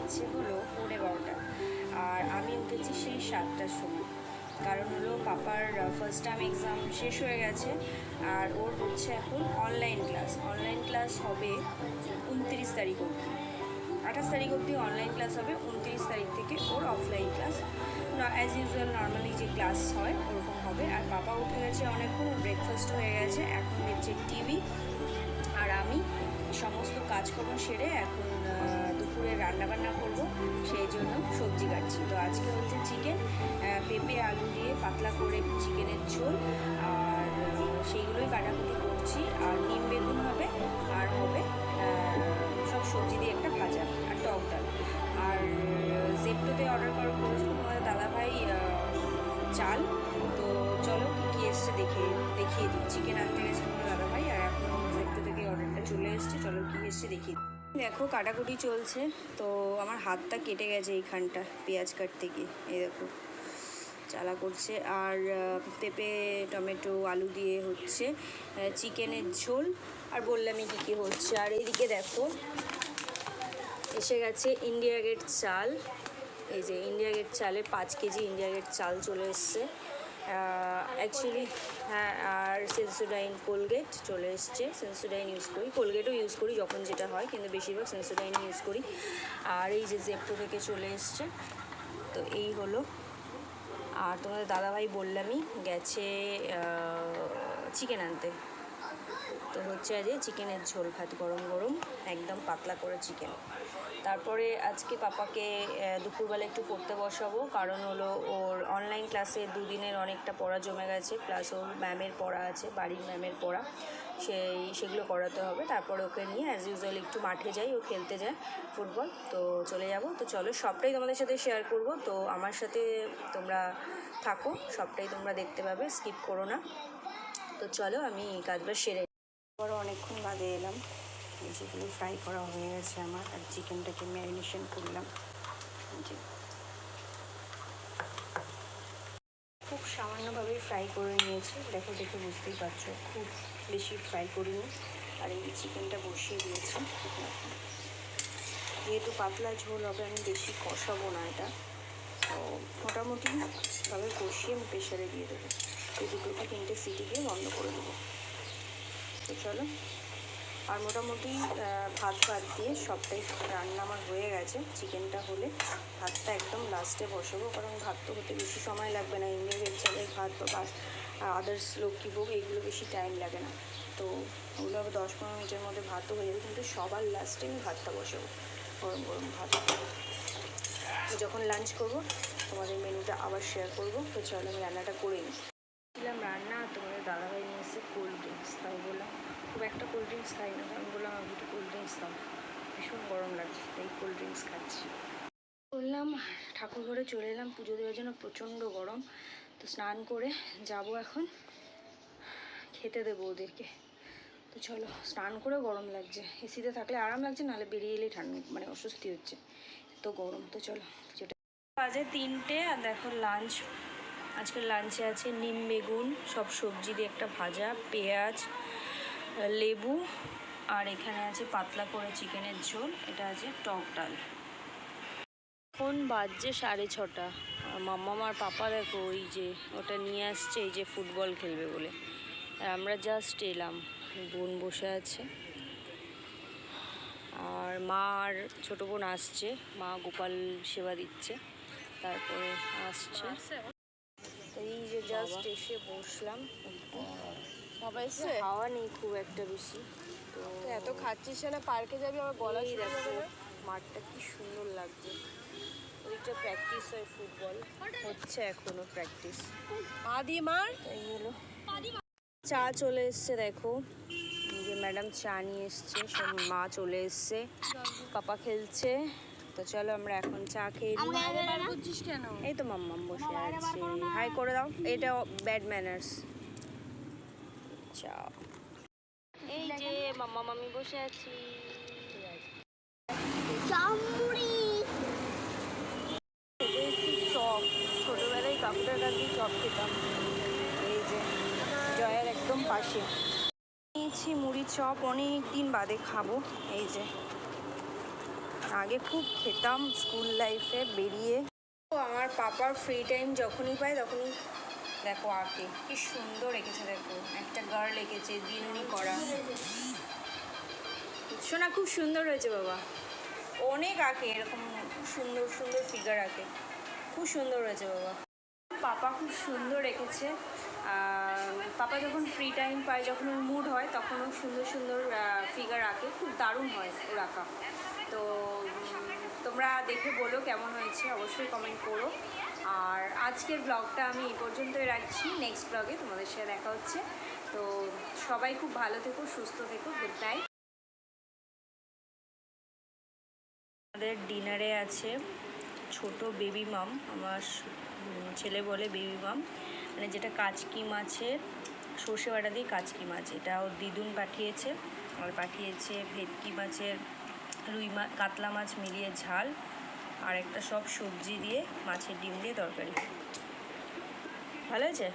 বাজছে হলো 11:15, আর আমি উঠেছি সেই 7টার সময়। কারণ হলো পাপার ফার্স্ট টার্ম এক্সাম শেষ হয়ে গেছে, আর ওর হচ্ছে এখন অনলাইন ক্লাস হবে 29 তারিখ অবধি। 28 তারিখ অবধি অনলাইন ক্লাস হবে, 29 তারিখ থেকে ওর offline class as usual normally যে ক্লাস হয় ওরকম হবে। আর পাপা উঠে গেছে অনেকক্ষণ, ওর ব্রেকফাস্ট হয়ে গেছে, এখন দেখছে টিভি। আর আমি সমস্ত কাজকর্ম সেরে এখন দুপুরে রান্নাবান্না করব, সেই জন্য সবজি কাটছি। তো আজকে হচ্ছে চিকেন, পেঁপে আলু দিয়ে পাতলা করে চিকেনের ঝোল, আর সেইগুলোই কাটাকুটি করছি। আর নিম বেগুন হবে, আর হবে সব সবজি দিয়ে একটা ভাজা আর টক ডাল। আর জেপ্টোতে অর্ডার করেছিল তোমাদের দাদাভাই চাল। তো চলো কী কী এসছে দেখিয়ে দিই। চিকেন আনতে গেছে তোমার দাদাভাই, আর এখন জেপ্টো থেকে অর্ডারটা চলে এসছে। চলো কী এসছে দেখিয়ে দিই। দেখো কাটাকুটি চলছে, তো আমার হাতটা কেটে গেছে এইখানটা পেঁয়াজ কাটতে গিয়ে, এই দেখো চালা করছে। আর পেঁপে টমেটো আলু দিয়ে হচ্ছে চিকেনের ঝোল, আর বললামই কী কী হচ্ছে। আর এইদিকে দেখো এসে গেছে ইন্ডিয়া গেট চাল। এই যে ইন্ডিয়া গেট চালের 5 কেজি ইন্ডিয়া গেট চাল চলে এসছে অ্যাকচুয়ালি। হ্যাঁ, আর সেন্সোডাইন কোলগেট চলে এসছে। সেন্সোডাইন ইউজ করি, কোলগেটও ইউজ করি যখন যেটা হয়, কিন্তু বেশিরভাগ সেন্সোডাইনই ইউজ করি। আর এই যে জেপ্টো থেকে চলে এসছে। তো এই হলো। আর তোমাদের দাদাভাই বললামই গেছে চিকেন আনতে। তো হচ্ছে আজ চিকেনের ঝোল ভাত, গরম গরম একদম পাতলা করে চিকেন। তারপরে আজকে পাপাকে দুপুরবেলা একটু পড়তে বসাবো, কারণ হলো ওর অনলাইন ক্লাসে দুদিনের অনেকটা পড়া জমে গেছে, প্লাস ওর ম্যামের পড়া আছে, বাড়ির ম্যামের পড়া, সেগুলো করাতে হবে। তারপরে ওকে নিয়ে অ্যাজ ইউজুয়াল একটু মাঠে যাই, ও খেলতে যায় ফুটবল। তো চলে যাব। তো চলো সবটাই তোমাদের সাথে শেয়ার করব, তো আমার সাথে তোমরা থাকো, সবটাই তোমরা দেখতে পাবে, স্কিপ করো না। তো চলো আমি কাজটা সেরে আবারও অনেকক্ষণ বাদে এলাম। যেগুলো ফ্রাই করা হয়ে গেছে আমার, আর চিকেনটাকে ম্যারিনেশন করলাম। খুব সামান্যভাবেই ফ্রাই করে নিয়েছি, দেখে বুঝতেই পারছো, খুব বেশি ফ্রাই করিনি। আর এই চিকেনটা বসিয়ে দিয়েছি। যেহেতু পাতলা ঝোল হবে, আমি বেশি কষাবো না এটা, তো মোটামুটিভাবে কষিয়ে আমি প্রেশারে দিয়ে দেবো। এই 2-3টে সিটি দিয়ে বন্ধ করে দেবো। তো চলো। আর মোটামুটি ভাত দিয়ে সবটাই রান্না আমার হয়ে গেছে। চিকেনটা হলে ভাতটা একদম লাস্টে বসাবো, কারণ ভাত তো হতে বেশি সময় লাগবে না। ইন্ডিয়া গেট চালের ভাত বা আদার্স লক্ষ্মীভোগ এইগুলো বেশি টাইম লাগে না, তো ওগুলো 10-15 মিনিটের মধ্যে ভাতও হয়ে যাবে। কিন্তু সবার লাস্টে আমি ভাতটা বসাবো, গরম গরম ভাত। তো যখন লাঞ্চ করবো তোমাদের মেনুটা আবার শেয়ার করবো। তো চলো আমি রান্নাটা করে নিই। রান্না, তোমাদের দাদাভাই নিয়ে এসে কোল্ড ড্রিঙ্কস, তাই বললাম খুব একটা কোল্ড ড্রিঙ্কস খাই না, আমি বললাম আমি একটু কোল্ড ড্রিঙ্কস দাও, ভীষণ গরম লাগছে, তাই কোল্ড ড্রিঙ্কস খাচ্ছি। বললাম ঠাকুর ঘরে চলে এলাম পুজো দেওয়ার জন্য, প্রচণ্ড গরম। তো স্নান করে যাব এখন, খেতে দেবো ওদেরকে। তো চলো, স্নান করে গরম লাগছে, এসিতে থাকলে আরাম লাগছে, নাহলে বেরিয়ে এলেই ঠান্ডা মানে অস্বস্তি হচ্ছে, তো গরম। তো চলো, যেটা বাজে 3টে, আর দেখো লাঞ্চ। আজকের লাঞ্চে আছে নিম বেগুন, সব সবজি দিয়ে একটা ভাজা, পেঁয়াজ, লেবু, আর এখানে আছে পাতলা করে চিকেনের ঝোল, এটা আছে টক ডাল। এখন বাজছে 6:30। মাম্মা আর পাপা দেখো ওই যে ওটা নিয়ে আসছে, এই যে ফুটবল খেলবে বলে। আর আমরা জাস্ট এলাম, বোন বসে আছে, আর মা আর ছোটো বোন আসছে, মা গোপাল সেবা দিচ্ছে, তারপরে আসছে। এই যে জাস্ট এসে বসলাম, বাবা এসছে, হাওয়া নেই খুব একটা বেশি, তো এত খাচ্ছিস না, পার্কে যাবি আবার গলা শুকিয়ে যাবে না। মাঠটা কি সুন্দর লাগছে, ওইটা প্র্যাকটিস হয়, ফুটবল হচ্ছে এখনো প্র্যাকটিস। পা দিয়ে মার। তাই হলো। চা চলে এসছে দেখো, যে ম্যাডাম চা নিয়ে এসছে, সব মা চলে এসছে, পাপা খেলছে। তো চলো আমরা এখন চা খেয়ে করছিস কেন? এই তো মাম্মাম বসে আছে, হাই করে দাও, এটা ব্যাড ম্যানার্স। চা, এই যে মাম্মা মামি বসে আছি। চপ, ছোটোবেলায় কাকুটার কাছে চপ খেতাম, এই যে জয়ের একদম পাশে নিয়েছি মুড়ি চপ, অনেক দিন বাদে খাবো। এই যে আগে খুব খেতাম স্কুল লাইফে বেরিয়ে। তো আমার পাপার ফ্রি টাইম যখনই পায় তখনই দেখো আঁকে, কি সুন্দর এঁকেছে, দেখো একটা গার্ল এঁকেছে দিনুনি করা। শোনা খুব সুন্দর হয়েছে বাবা, অনেক আঁকে এরকম, খুব সুন্দর সুন্দর ফিগার আঁকে, খুব সুন্দর হয়েছে বাবা। পাপা খুব সুন্দর এঁকেছে। পাপা যখন ফ্রি টাইম পায়, যখন ওর মুড হয় তখন ও সুন্দর সুন্দর ফিগার আঁকে, খুব দারুণ হয় ওর আঁকা। তো তোমরা দেখে বলো কেমন হয়েছে, অবশ্যই কমেন্ট করো। আর আজকের ব্লগটা আমি এই পর্যন্তই রাখছি, নেক্সট ব্লগে তোমাদের সাথে দেখা হচ্ছে। তো সবাই খুব ভালো থেকো, সুস্থ থেকো, গুড নাইট। আমাদের ডিনারে আছে ছোট বেবি মাম, আমার ছেলে বলে বেবি মাম, মানে যেটা কাচকি মাছের সর্ষে বাটা দিয়ে কাচকি মাছ, এটা ওর দিদুন পাঠিয়েছে। আর পাঠিয়েছে ভেটকি মাছের রুই মাছ কাতলা মাছ মিলিয়ে ঝাল, আর একটা সব সবজি দিয়ে মাছের ডিম দিয়ে তরকারি। ভালো হয়েছে।